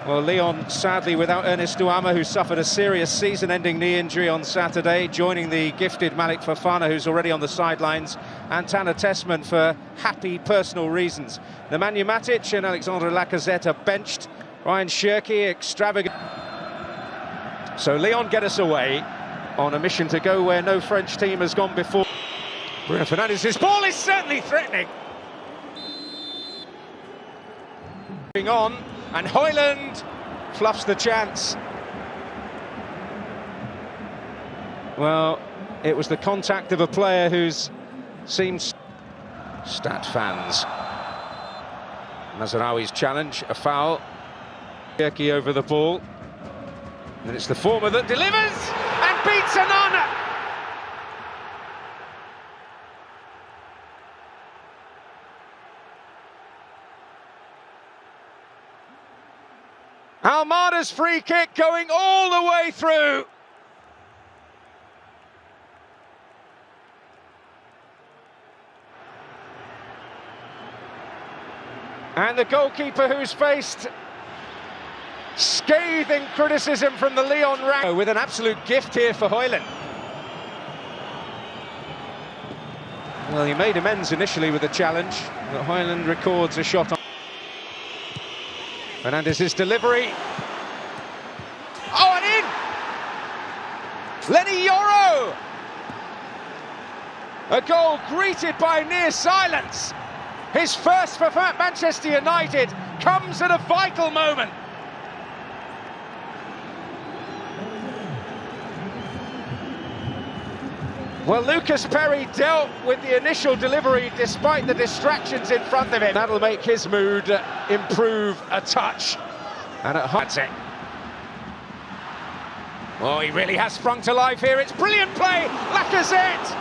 Well, Lyon sadly without Ernest Douama, who suffered a serious season-ending knee injury on Saturday, joining the gifted Malik Fofana, who's already on the sidelines, and Tanner Tessman for happy personal reasons. Nemanja Matic and Alexandre Lacazette are benched. Ryan Cherki, extravagant. So Lyon get us away on a mission to go where no French team has gone before. Bruno Fernandes' ball is certainly threatening. On, and Højlund fluffs the chance. Well, it was the contact of a player who's seems... Stat fans. Mazraoui's challenge, a foul. Cherki over the ball. And it's the former that delivers and beats Anana. Almada's free kick going all the way through. And the goalkeeper, who's faced scathing criticism from the Lyon rank, with an absolute gift here for Højlund. Well, he made amends initially with the challenge, but Højlund records a shot on Fernandes' delivery. Oh, and in! Lenny Yoro! A goal greeted by near silence. His first for Manchester United comes at a vital moment. Well, Lucas Perry dealt with the initial delivery despite the distractions in front of him. That'll make his mood improve a touch. And at that's it. Oh, he really has sprung to life here. It's brilliant play, Lacazette.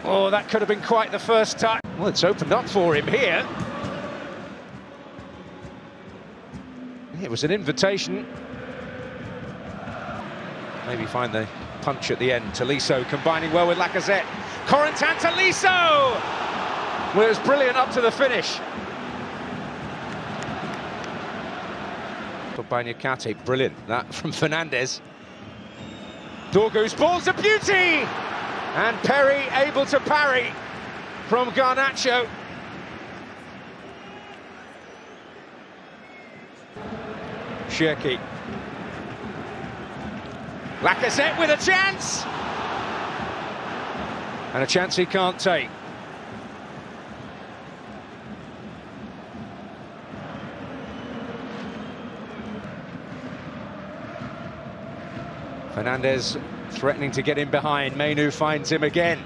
Oh, that could have been quite the first touch. Well, it's opened up for him here. It was an invitation. Maybe find the punch at the end. Tolisso combining well with Lacazette. Corentin Tolisso! Well, it was brilliant up to the finish. Banyakate, brilliant. That from Fernandes. Dorgu's ball's a beauty! And Perry able to parry from Garnacho. Cherki. Lacazette with a chance! And a chance he can't take. Fernandes threatening to get in behind. Mainu finds him again.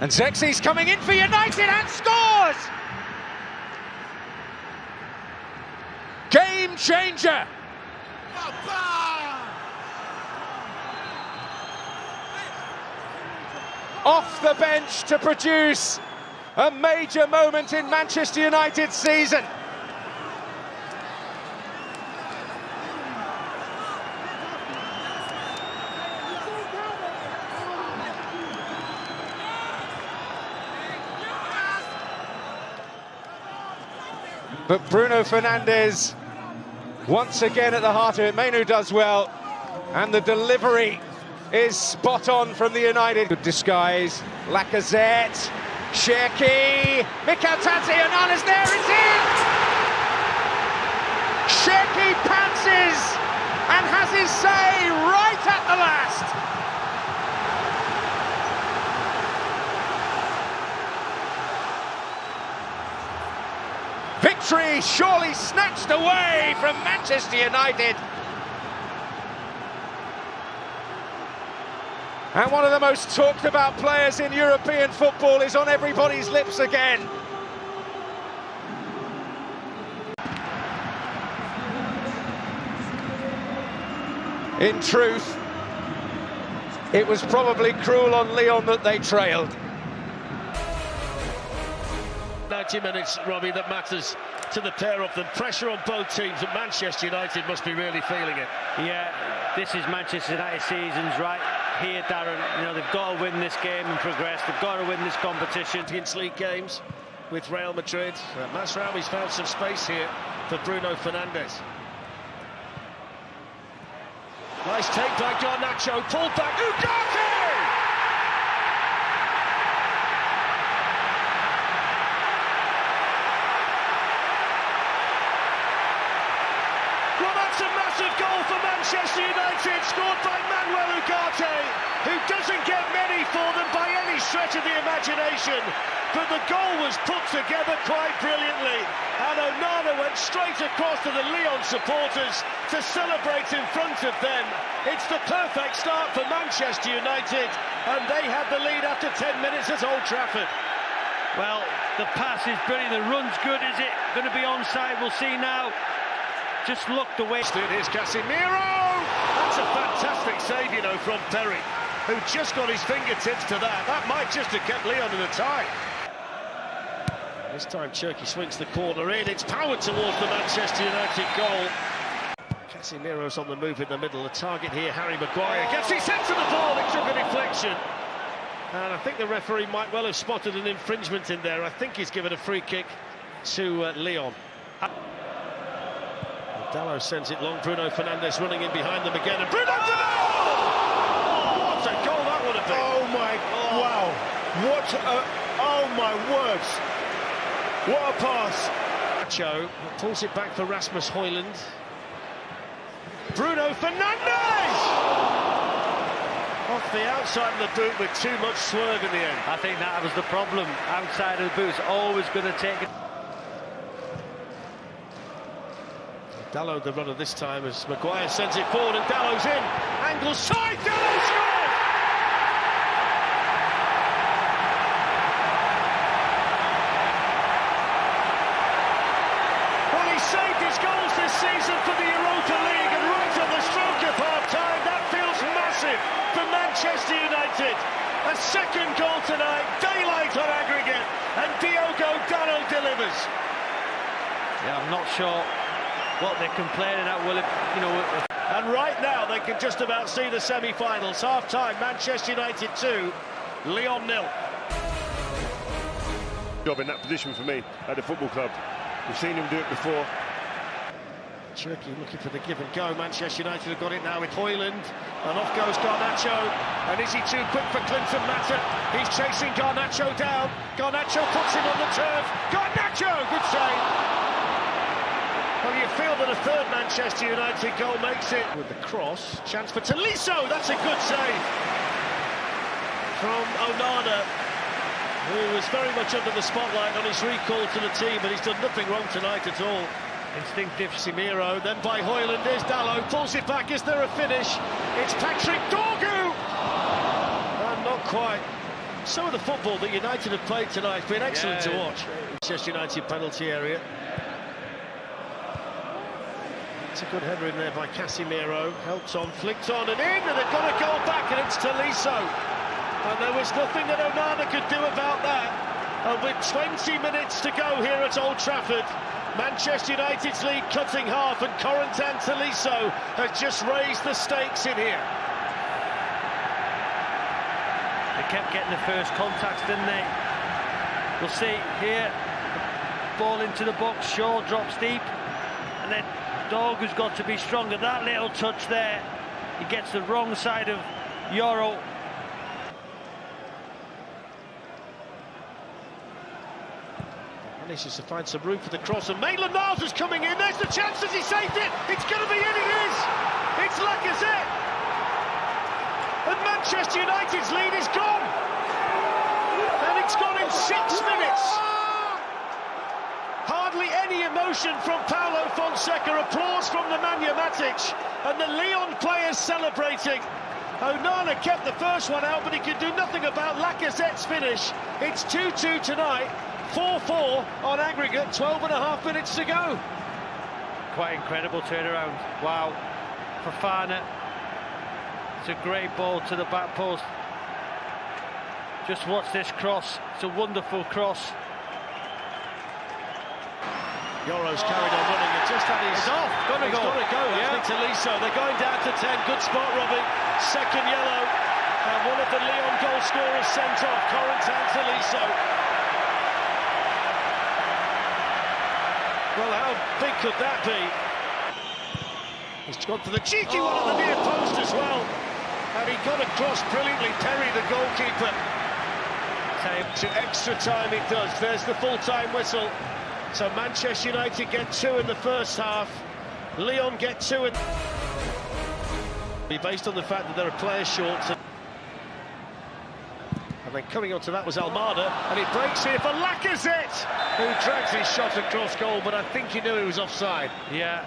And Zexy's coming in for United and scores! Game changer! Off the bench to produce a major moment in Manchester United's season. But Bruno Fernandes once again at the heart of it. Mainu does well, and the delivery is spot on from the United. Good disguise, Lacazette, Cherki, Mikel Tanti, Onana's there, it's in! Cherki pounces and has his say right at the last. Victory surely snatched away from Manchester United. And one of the most talked about players in European football is on everybody's lips again. In truth, it was probably cruel on Lyon that they trailed. 90 minutes, Robbie, that matters to the pair of them. Pressure on both teams, and Manchester United must be really feeling it. Yeah. This is Manchester United seasons right here, Darren. You know, they've got to win this game and progress. They've got to win this competition. Champions League games with Real Madrid. Masraowi's found some space here for Bruno Fernandes. Nice take by Garnacho, pulled back, Ugarte! Well, that's a massive goal for Manchester United, scored by Manuel Ugarte, who doesn't get many for them by any stretch of the imagination. But the goal was put together quite brilliantly, and Onana went straight across to the Lyon supporters to celebrate in front of them. It's the perfect start for Manchester United, and they had the lead after 10 minutes at Old Trafford. Well, the pass is brilliant, the run's good. Is it going to be onside? We'll see now. Just look the way. Here's Casemiro! That's a fantastic save, you know, from Perry, who just got his fingertips to that. That might just have kept Lyon in the tie. This time Cherki swings the corner in. It's powered towards the Manchester United goal. Casemiro's on the move in the middle. The target here, Harry Maguire, gets his head to the ball. It took a deflection. And I think the referee might well have spotted an infringement in there. I think he's given a free kick to Lyon. Dalot sends it long. Bruno Fernandes running in behind them again. And Bruno Fernandes! Oh, what a goal that would have been. Oh, my... Wow. What a... Oh, my words. What a pass. Nacho pulls it back for Rasmus Højlund. Bruno Fernandes! Off the outside of the boot with too much swerve in the end. I think that was the problem. Outside of the boot is always going to take it. Dalot the runner this time as Maguire sends it forward and Dallot's in. Angle side, Dalot scored! Well, he saved his goals this season for the Europa League, and right on the stroke of half-time, that feels massive for Manchester United. A second goal tonight, daylight on aggregate, and Diogo Dalot delivers. Yeah, I'm not sure what they're complaining at, will it, you know. And right now they can just about see the semi-finals. Half-time, Manchester United 2, Lyon 0. Job in that position for me at the football club. We've seen him do it before. Cherki looking for the give and go. Manchester United have got it now with Højlund, and off goes Garnacho. And is he too quick for Clinton Matter? He's chasing Garnacho down. Garnacho puts him on the turf. Garnacho, good save. Well, you feel that a third Manchester United goal makes it. With the cross, chance for Tolisso, that's a good save from Onana, who was very much under the spotlight on his recall to the team, but he's done nothing wrong tonight at all. Instinctive Casemiro, then by Højlund, there's Dalot, pulls it back, is there a finish? It's Patrick Dorgu! And not quite. Some of the football that United have played tonight has been excellent to watch. Manchester United penalty area. It's a good header in there by Casemiro, helped on, flicked on and in, and they've got a goal back, and it's Tolisso. And there was nothing that Onana could do about that. And with 20 minutes to go here at Old Trafford, Manchester United's lead cutting half, and Corentin Tolisso has just raised the stakes in here. They kept getting the first contacts, didn't they? We'll see here, ball into the box, Shaw drops deep, and then Dorgu's got to be stronger. That little touch there, he gets the wrong side of Euro. Manages to find some room for the cross, and Maitland-Niles is coming in. There's the chance. Has he saved it? It's going to be in. It is. It's Lacazette. And Manchester United's lead is gone. And it's gone in 6 minutes. Hardly any emotion from Paulo Fonseca. Applause from the Man Matic, and the Lyon players celebrating. Onana kept the first one out, but he could do nothing about Lacazette's finish. It's 2-2 tonight, 4-4 on aggregate, 12.5 minutes to go. Quite incredible turnaround. Wow. Fofana. It's a great ball to the back post. Just watch this cross. It's a wonderful cross. Yoro's carried on running, and just had his... It's off, gotta go. Got to go, Yeah. I think, Tolisso. They're going down to 10, good spot, Robbie. Second yellow, and one of the Lyon goal scorers sent off, Corentin Tolisso. Well, how big could that be? He's gone for the cheeky one at the near post as well. And he got across brilliantly, Perry, the goalkeeper. To extra time it does. There's the full-time whistle. So Manchester United get 2 in the first half. Lyon get 2 in... Based on the fact that there are players short. And then coming on to that was Almada, and it breaks here for Lacazette, who drags his shot across goal, but I think he knew he was offside. Yeah.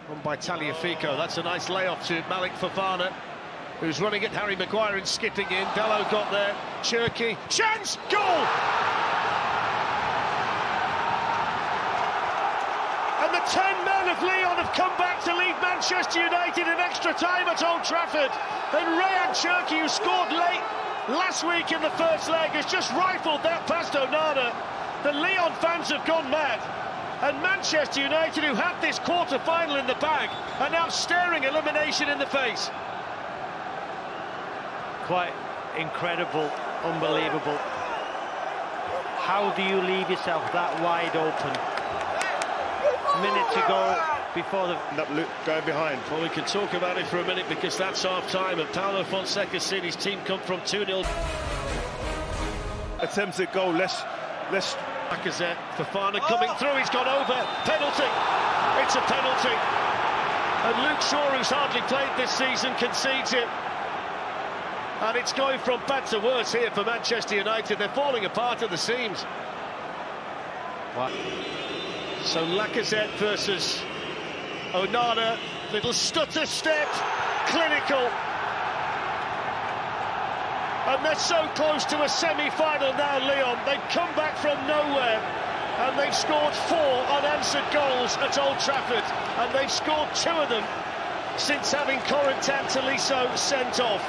On by Tagliafico, that's a nice layoff to Malik Fofana, who's running at Harry Maguire and skipping in. Dello got there, Cherki, chance, goal! And the 10 men of Lyon have come back to lead Manchester United in extra time at Old Trafford. And Rayan Cherki, who scored late last week in the first leg, has just rifled that past Onana. The Lyon fans have gone mad. And Manchester United, who had this quarter-final in the bag, are now staring elimination in the face. Quite incredible, unbelievable. How do you leave yourself that wide open? Minute to go before the... Going behind. Well, we can talk about it for a minute because that's half-time, and Paulo Fonseca's seen his team come from 2-0. Attempts at goal, less... Lacazette, Fofana coming through, he's gone over, penalty, it's a penalty. And Luke Shaw, who's hardly played this season, concedes it. And it's going from bad to worse here for Manchester United. They're falling apart at the seams. What? So Lacazette versus Onana, little stutter step, clinical. And they're so close to a semi-final now, Lyon. They've come back from nowhere, and they've scored 4 unanswered goals at Old Trafford, and they've scored 2 of them since having Corentin Tolisso sent off.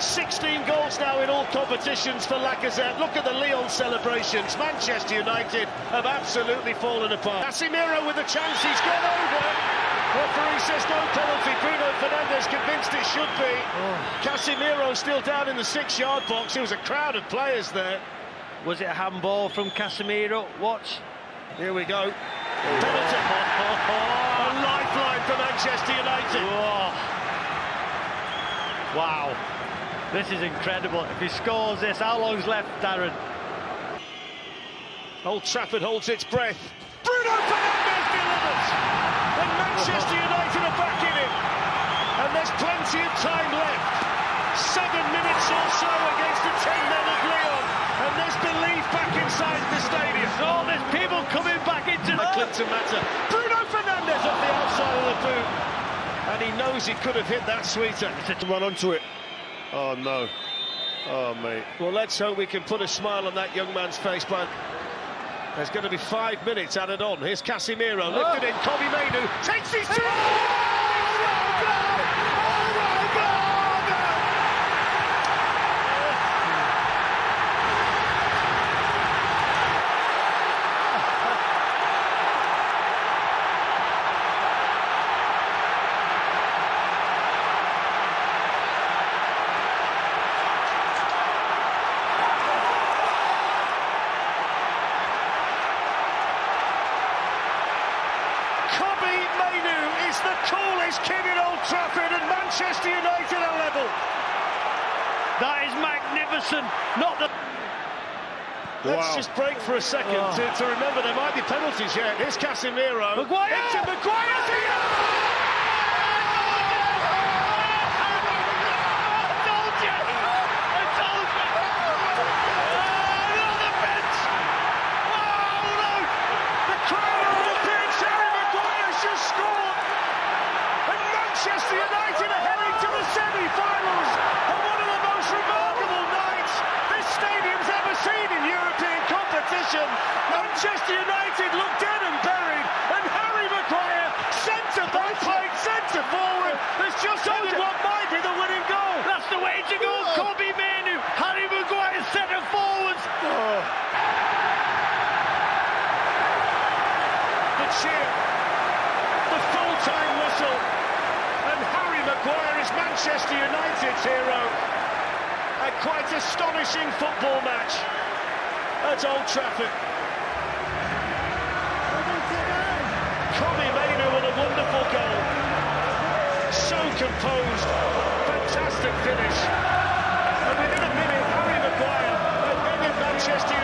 16 goals now in all competitions for Lacazette. Look at the Lyon celebrations. Manchester United have absolutely fallen apart. Casemiro with a chance, he's gone over. Referee says no penalty. Bruno Fernandes convinced it should be. Casemiro still down in the 6-yard box. There was a crowd of players there. Was it a handball from Casemiro? Watch. Here we go. Penalty. A lifeline for Manchester United. Wow. This is incredible. If he scores this, how long's left, Darren? Old Trafford holds its breath. Bruno Fernandes delivers! And Manchester United are back in it. And there's plenty of time left. 7 minutes or so against the 10 men of Lyon. And there's belief back inside the stadium. Oh, there's people coming back into the... Clinton Mata. Bruno Fernandes off the outside of the boot. And he knows he could have hit that sweeter. Run onto it. Oh, no. Oh, mate. Well, let's hope we can put a smile on that young man's face, but there's going to be 5 minutes added on. Here's Casemiro, lifted in, Kobe Mainu takes his two! The coolest kid in Old Trafford, and Manchester United are level. That is magnificent. Not the... Let's just break for a second to remember there might be penalties yet. Here's Casemiro. Maguire! Into Maguire! Manchester United are heading to the semi-finals on one of the most remarkable nights this stadium's ever seen in European competition. Manchester United look dead and buried, and Harry Maguire, centre-back playing centre-forward, has just added what might be the winning goal. That's the way to go. Kobe Mainu, Harry Maguire, centre-forwards. Manchester United's hero. A quite astonishing football match at Old Trafford. Kobe Mainu with a wonderful goal. So composed, fantastic finish. And within a minute, Harry Maguire had ended Manchester United.